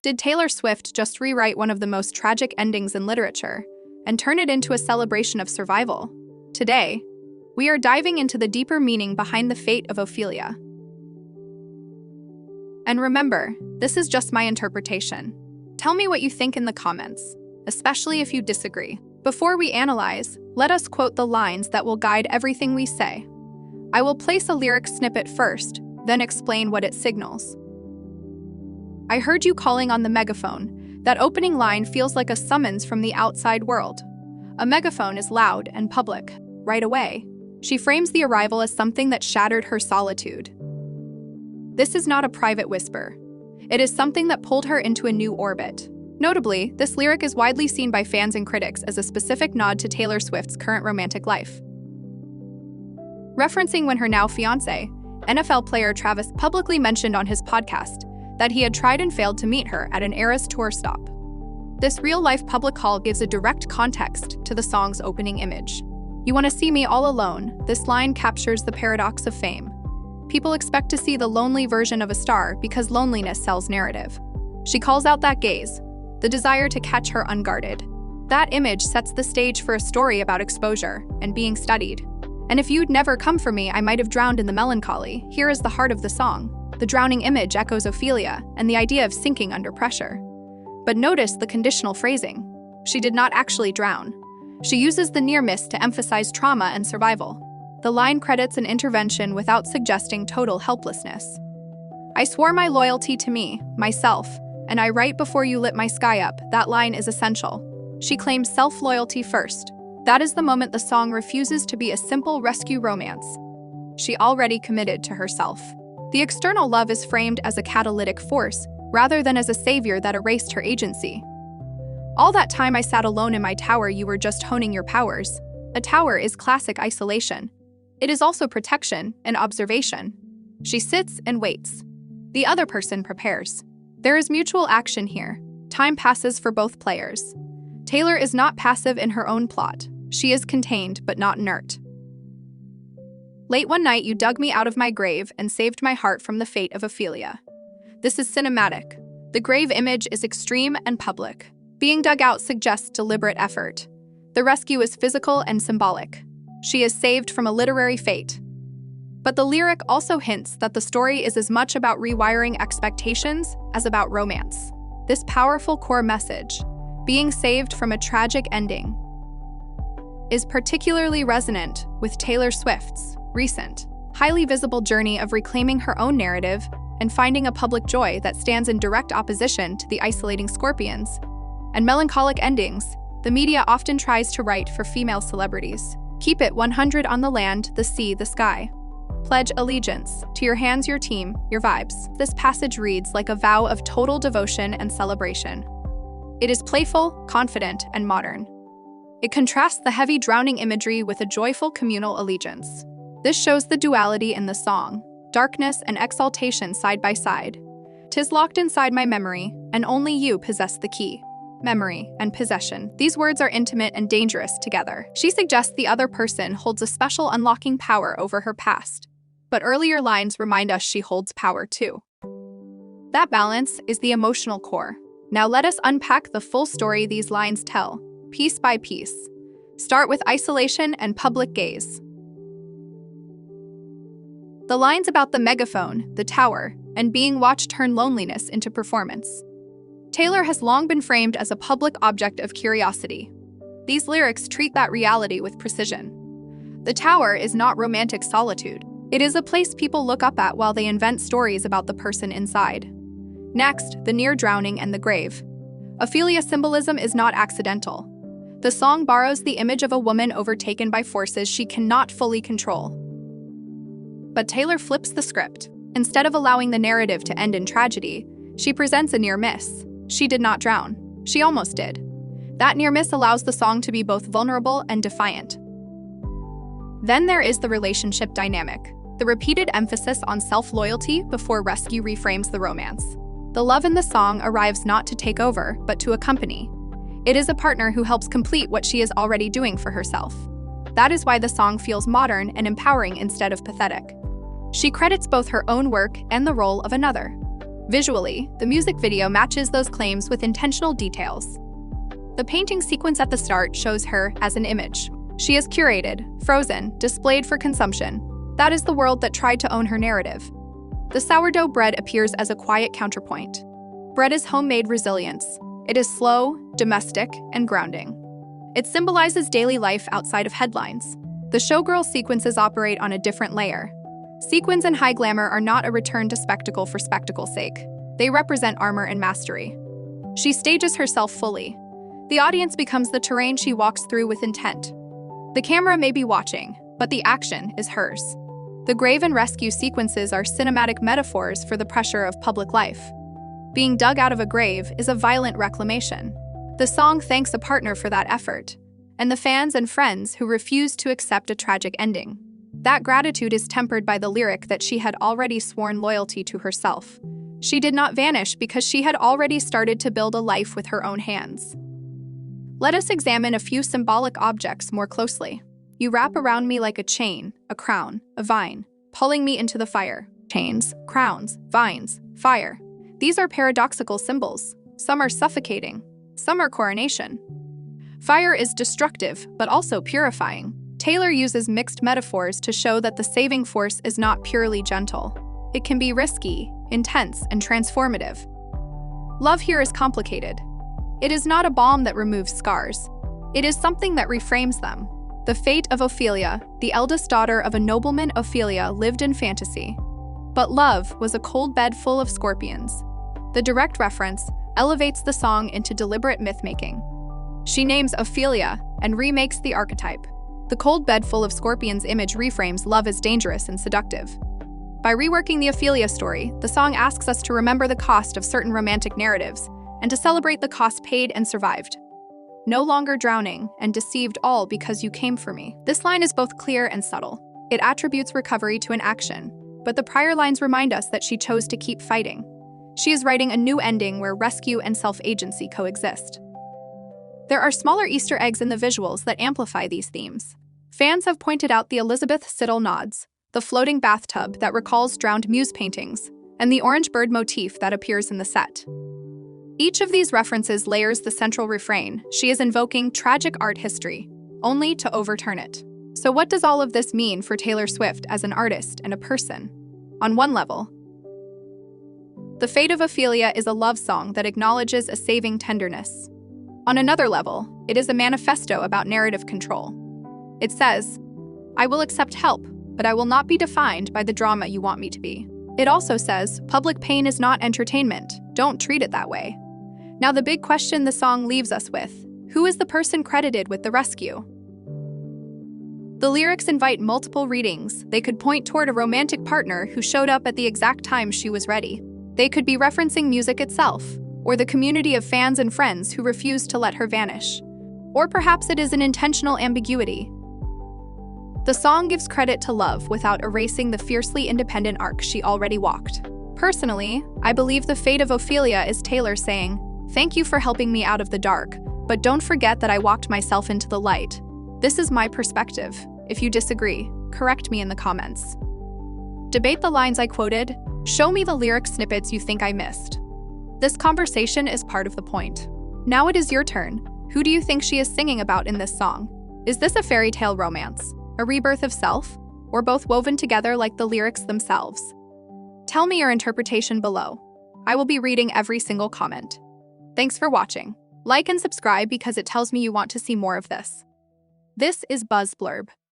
Did Taylor Swift just rewrite one of the most tragic endings in literature and turn it into a celebration of survival? Today, we are diving into the deeper meaning behind the Fate of Ophelia. And remember, this is just my interpretation. Tell me what you think in the comments, especially if you disagree. Before we analyze, let us quote the lines that will guide everything we say. I will place a lyric snippet first, then explain what it signals. I heard you calling on the megaphone. That opening line feels like a summons from the outside world. A megaphone is loud and public. Right away, she frames the arrival as something that shattered her solitude. This is not a private whisper. It is something that pulled her into a new orbit. Notably, this lyric is widely seen by fans and critics as a specific nod to Taylor Swift's current romantic life. Referencing when her now fiancé, NFL player Travis, publicly mentioned on his podcast that he had tried and failed to meet her at an Eras tour stop. This real-life public call gives a direct context to the song's opening image. You want to see me all alone. This line captures the paradox of fame. People expect to see the lonely version of a star because loneliness sells narrative. She calls out that gaze, the desire to catch her unguarded. That image sets the stage for a story about exposure and being studied. And if you'd never come for me, I might have drowned in the melancholy. Here is the heart of the song. The drowning image echoes Ophelia and the idea of sinking under pressure. But notice the conditional phrasing. She did not actually drown. She uses the near miss to emphasize trauma and survival. The line credits an intervention without suggesting total helplessness. I swore my loyalty to me, myself, and I right before you lit my sky up. That line is essential. She claims self-loyalty first. That is the moment the song refuses to be a simple rescue romance. She already committed to herself. The external love is framed as a catalytic force, rather than as a savior that erased her agency. All that time I sat alone in my tower, you were just honing your powers. A tower is classic isolation. It is also protection and observation. She sits and waits. The other person prepares. There is mutual action here. Time passes for both players. Taylor is not passive in her own plot. She is contained, but not inert. Late one night, you dug me out of my grave and saved my heart from the fate of Ophelia. This is cinematic. The grave image is extreme and public. Being dug out suggests deliberate effort. The rescue is physical and symbolic. She is saved from a literary fate. But the lyric also hints that the story is as much about rewiring expectations as about romance. This powerful core message, being saved from a tragic ending, is particularly resonant with Taylor Swift's recent, highly visible journey of reclaiming her own narrative and finding a public joy that stands in direct opposition to the isolating scorpions and melancholic endings the media often tries to write for female celebrities. Keep it 100 on the land, the sea, the sky. Pledge allegiance to your hands, your team, your vibes. This passage reads like a vow of total devotion and celebration. It is playful, confident, and modern. It contrasts the heavy drowning imagery with a joyful communal allegiance. This shows the duality in the song, darkness and exaltation side by side. 'Tis locked inside my memory, and only you possess the key. Memory and possession. These words are intimate and dangerous together. She suggests the other person holds a special unlocking power over her past. But earlier lines remind us she holds power too. That balance is the emotional core. Now let us unpack the full story these lines tell, piece by piece. Start with isolation and public gaze. The lines about the megaphone, the tower, and being watched turn loneliness into performance. Taylor has long been framed as a public object of curiosity. These lyrics treat that reality with precision. The tower is not romantic solitude. It is a place people look up at while they invent stories about the person inside. Next, the near drowning and the grave. Ophelia's symbolism is not accidental. The song borrows the image of a woman overtaken by forces she cannot fully control. But Taylor flips the script. Instead of allowing the narrative to end in tragedy, she presents a near miss. She did not drown. She almost did. That near miss allows the song to be both vulnerable and defiant. Then there is the relationship dynamic. The repeated emphasis on self-loyalty before rescue reframes the romance. The love in the song arrives not to take over, but to accompany. It is a partner who helps complete what she is already doing for herself. That is why the song feels modern and empowering instead of pathetic. She credits both her own work and the role of another. Visually, the music video matches those claims with intentional details. The painting sequence at the start shows her as an image. She is curated, frozen, displayed for consumption. That is the world that tried to own her narrative. The sourdough bread appears as a quiet counterpoint. Bread is homemade resilience. It is slow, domestic, and grounding. It symbolizes daily life outside of headlines. The showgirl sequences operate on a different layer. Sequins and high glamour are not a return to spectacle for spectacle's sake. They represent armor and mastery. She stages herself fully. The audience becomes the terrain she walks through with intent. The camera may be watching, but the action is hers. The grave and rescue sequences are cinematic metaphors for the pressure of public life. Being dug out of a grave is a violent reclamation. The song thanks a partner for that effort, and the fans and friends who refuse to accept a tragic ending. That gratitude is tempered by the lyric that she had already sworn loyalty to herself. She did not vanish because she had already started to build a life with her own hands. Let us examine a few symbolic objects more closely. You wrap around me like a chain, a crown, a vine, pulling me into the fire. Chains, crowns, vines, fire. These are paradoxical symbols. Some are suffocating, some are coronation. Fire is destructive, but also purifying. Taylor uses mixed metaphors to show that the saving force is not purely gentle. It can be risky, intense, and transformative. Love here is complicated. It is not a balm that removes scars. It is something that reframes them. The fate of Ophelia, the eldest daughter of a nobleman, Ophelia lived in fantasy. But love was a cold bed full of scorpions. The direct reference elevates the song into deliberate myth-making. She names Ophelia and remakes the archetype. The cold bed full of scorpions image reframes love as dangerous and seductive. By reworking the Ophelia story, the song asks us to remember the cost of certain romantic narratives and to celebrate the cost paid and survived. No longer drowning and deceived all because you came for me. This line is both clear and subtle. It attributes recovery to an action, but the prior lines remind us that she chose to keep fighting. She is writing a new ending where rescue and self-agency coexist. There are smaller Easter eggs in the visuals that amplify these themes. Fans have pointed out the Elizabeth Siddal nods, the floating bathtub that recalls drowned muse paintings, and the orange bird motif that appears in the set. Each of these references layers the central refrain. She is invoking tragic art history, only to overturn it. So what does all of this mean for Taylor Swift as an artist and a person? On one level, The Fate of Ophelia is a love song that acknowledges a saving tenderness. On another level, it is a manifesto about narrative control. It says, I will accept help, but I will not be defined by the drama you want me to be. It also says, public pain is not entertainment. Don't treat it that way. Now the big question the song leaves us with, who is the person credited with the rescue? The lyrics invite multiple readings. They could point toward a romantic partner who showed up at the exact time she was ready. They could be referencing music itself, or the community of fans and friends who refused to let her vanish. Or perhaps it is an intentional ambiguity. The song gives credit to love without erasing the fiercely independent arc she already walked. Personally, I believe The Fate of Ophelia is Taylor saying, thank you for helping me out of the dark, but don't forget that I walked myself into the light. This is my perspective. If you disagree, correct me in the comments. Debate the lines I quoted. Show me the lyric snippets you think I missed. This conversation is part of the point. Now it is your turn. Who do you think she is singing about in this song? Is this a fairy tale romance, a rebirth of self, or both woven together like the lyrics themselves? Tell me your interpretation below. I will be reading every single comment. Thanks for watching. Like and subscribe because it tells me you want to see more of this. This is Buzz Blurb.